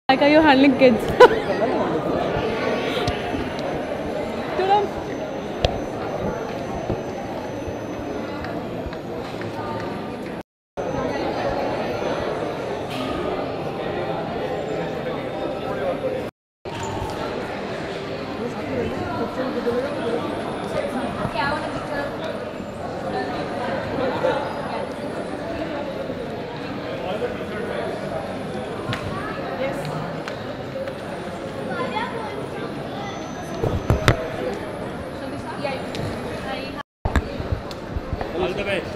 Like, are you handling kids? All the best.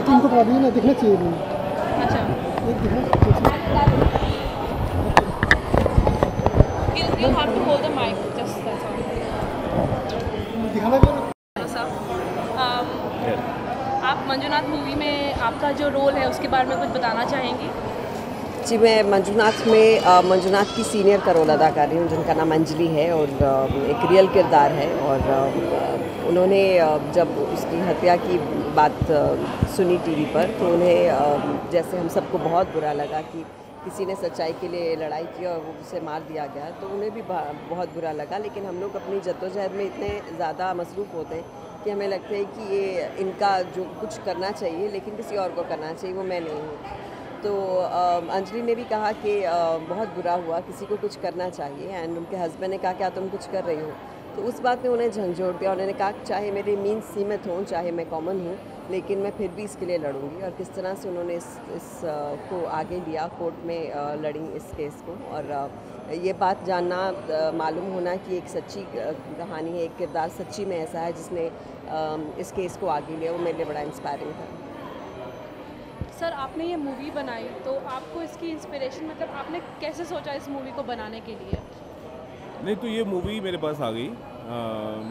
इनको problem ना दिखना चाहिए नहीं। अच्छा एक दिखना चाहिए। You have to hold the mic, just that's all. दिखाना क्या? आप मंजुनाथ मूवी में आपका जो रोल है उसके बारे में कुछ बताना चाहेंगी? जी, मैं मंजुनाथ में मंजुनाथ की सीनियर का रोल अदा कर रही हूँ, जिनका नाम अंजलि है और एक रियल किरदार है। और उन्होंने जब उसकी हत्या की बात सुनी टीवी पर, तो उन्हें जैसे हम सबको बहुत बुरा लगा कि किसी ने सच्चाई के लिए लड़ाई की और वो उसे मार दिया गया, तो उन्हें भी बहुत बुरा लगा। लेकिन हम लोग अपनी जद्दोजहद में इतने ज़्यादा मसरूफ़ होते हैं कि हमें लगता है कि ये इनका जो कुछ करना चाहिए लेकिन किसी और को करना चाहिए, वो मैं नहीं हूँ। तो अंजलि ने भी कहा कि बहुत बुरा हुआ, किसी को कुछ करना चाहिए। एंड उनके हस्बैंड ने कहा क्या तुम कुछ कर रही हो, तो उस बात ने उन्हें झंझोड़ दिया। उन्होंने कहा चाहे मेरे मीन्स सीमित हों, चाहे मैं कॉमन हूँ, लेकिन मैं फिर भी इसके लिए लड़ूंगी। और किस तरह से उन्होंने इस को आगे लिया, कोर्ट में लड़ी इस केस को। और ये बात जानना, मालूम होना कि एक सच्ची कहानी है, एक किरदार सच्ची में ऐसा है जिसने इस केस को आगे लिया, वो मेरे लिए बड़ा इंस्पायरिंग था। सर, आपने ये मूवी बनाई तो आपको इसकी इंस्पिरेशन, मतलब आपने कैसे सोचा इस मूवी को बनाने के लिए? नहीं, तो ये मूवी मेरे पास आ गई,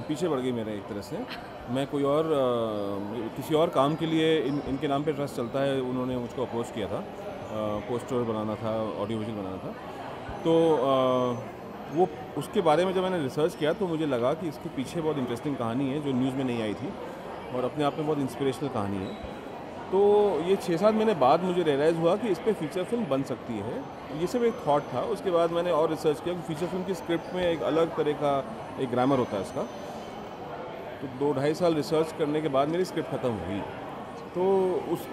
पीछे पड़ गई मेरे एक तरह से। मैं कोई और किसी और काम के लिए इनके नाम पे ट्रस्ट चलता है, उन्होंने मुझको अप्रोच किया था, पोस्टर बनाना था, ऑडियो विजुअल बनाना था। तो वो उसके बारे में जब मैंने रिसर्च किया तो मुझे लगा कि इसके पीछे बहुत इंटरेस्टिंग कहानी है जो न्यूज़ में नहीं आई थी, और अपने आप में बहुत इंस्पिरेशनल कहानी है। तो ये 6-7 महीने बाद मुझे रियलाइज़ हुआ कि इस पर फीचर फिल्म बन सकती है। ये सिर्फ एक थॉट था। उसके बाद मैंने और रिसर्च किया कि फीचर फिल्म की स्क्रिप्ट में एक अलग तरह का एक ग्रामर होता है इसका। तो 2-2.5 साल रिसर्च करने के बाद मेरी स्क्रिप्ट ख़त्म हुई। तो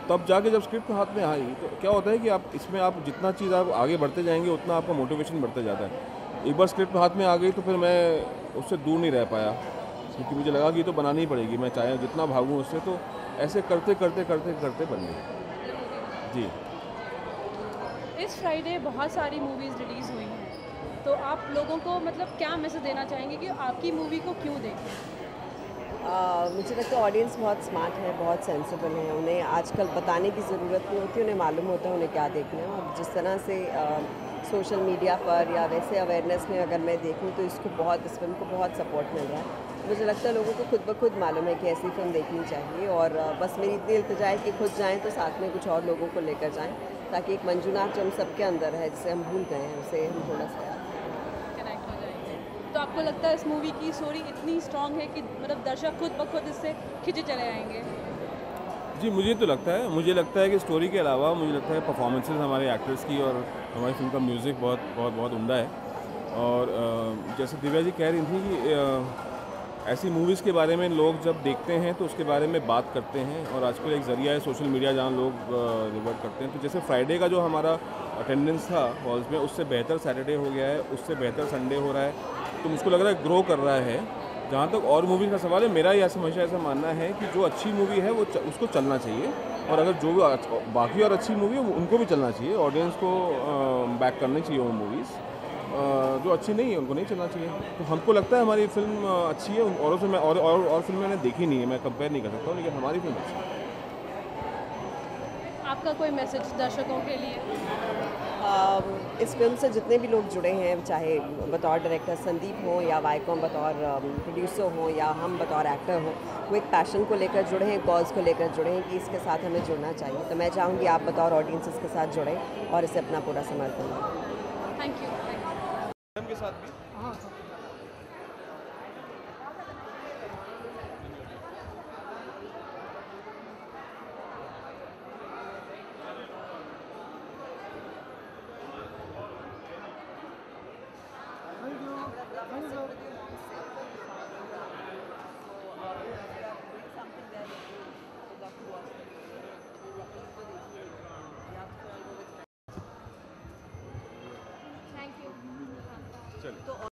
तब जाके जब स्क्रिप्ट हाथ में आई तो क्या होता है कि आप इसमें आप जितना चीज़ आप आगे बढ़ते जाएंगे उतना आपका मोटिवेशन बढ़ते जाता है। एक बार स्क्रिप्ट हाथ में आ गई तो फिर मैं उससे दूर नहीं रह पाया, क्योंकि मुझे लगा कि ये तो बनानी ही पड़ेगी, मैं चाहे जितना भागूँ उससे। तो ऐसे करते करते करते करते बन गई। जी, इस फ्राइडे बहुत सारी मूवीज़ रिलीज़ हुई हैं, तो आप लोगों को मतलब क्या मैसेज देना चाहेंगे कि आपकी मूवी को क्यों देखें? मुझे लगता है ऑडियंस बहुत स्मार्ट है, बहुत सेंसिबल है। उन्हें आजकल बताने की ज़रूरत नहीं होती, उन्हें मालूम होता है उन्हें क्या देखना है। और जिस तरह से सोशल मीडिया पर या वैसे अवेयरनेस में अगर मैं देखूँ तो इस फिल्म को बहुत सपोर्ट मिल रहा है। मुझे लगता है लोगों को खुद ब खुद मालूम है कि ऐसी फिल्म देखनी चाहिए। और बस मेरी इतनी इल्तिजा है कि खुद जाएँ तो साथ में कुछ और लोगों को लेकर जाएँ, ताकि एक मंजुनाथ जो हम सबके अंदर है, जिसे हम भूल गए हैं, उसे हम थोड़ा सा कनेक्ट हो जाएंगे। तो आपको लगता है इस मूवी की स्टोरी इतनी स्ट्रॉन्ग है कि मतलब दर्शक खुद ब खुद इससे खिंचे चले आएंगे? जी, मुझे तो लगता है। मुझे लगता है कि स्टोरी के अलावा मुझे लगता है परफॉर्मेंसेस हमारे एक्टर्स की और हमारी फिल्म का म्यूज़िक बहुत बहुत बहुत उम्दा है। और जैसे दिव्या जी कह रही थी कि ऐसी मूवीज़ के बारे में लोग जब देखते हैं तो उसके बारे में बात करते हैं, और आजकल एक ज़रिया है सोशल मीडिया जहाँ लोग रिवर्ट करते हैं। तो जैसे फ्राइडे का जो हमारा अटेंडेंस था हॉल्स में, उससे बेहतर सैटरडे हो गया है, उससे बेहतर संडे हो रहा है, तो मुझको लग रहा है ग्रो कर रहा है। जहाँ तक और मूवीज़ का सवाल है, मेरा यह हमेशा ऐसा मानना है कि जो अच्छी मूवी है वो उसको चलना चाहिए, और अगर जो बाकी और अच्छी मूवी है उनको भी चलना चाहिए, ऑडियंस को बैक करनी चाहिए वो मूवीज़। जो अच्छी नहीं है उनको नहीं चलना चाहिए। तो हमको लगता है हमारी फिल्म अच्छी है, औरों से मैं और फिल्म मैंने देखी नहीं है, मैं कंपेयर नहीं कर सकता हूँ, लेकिन हमारी फिल्म अच्छी है। आपका कोई मैसेज दर्शकों के लिए? इस फिल्म से जितने भी लोग जुड़े हैं, चाहे बतौर डायरेक्टर संदीप हो या वाईकॉम बतौर प्रोड्यूसर हो या हम बतौर एक्टर हो, वो एक पैशन को लेकर जुड़े हैं, कॉज को लेकर जुड़े हैं कि इसके साथ हमें जुड़ना चाहिए। तो मैं चाहूँगी आप बतौर ऑडियंस इसके साथ जुड़ें और इसे अपना पूरा समर्थन दें। Thank you. के साथ भी हाँ थैंक यू थैंक यू। चलिए।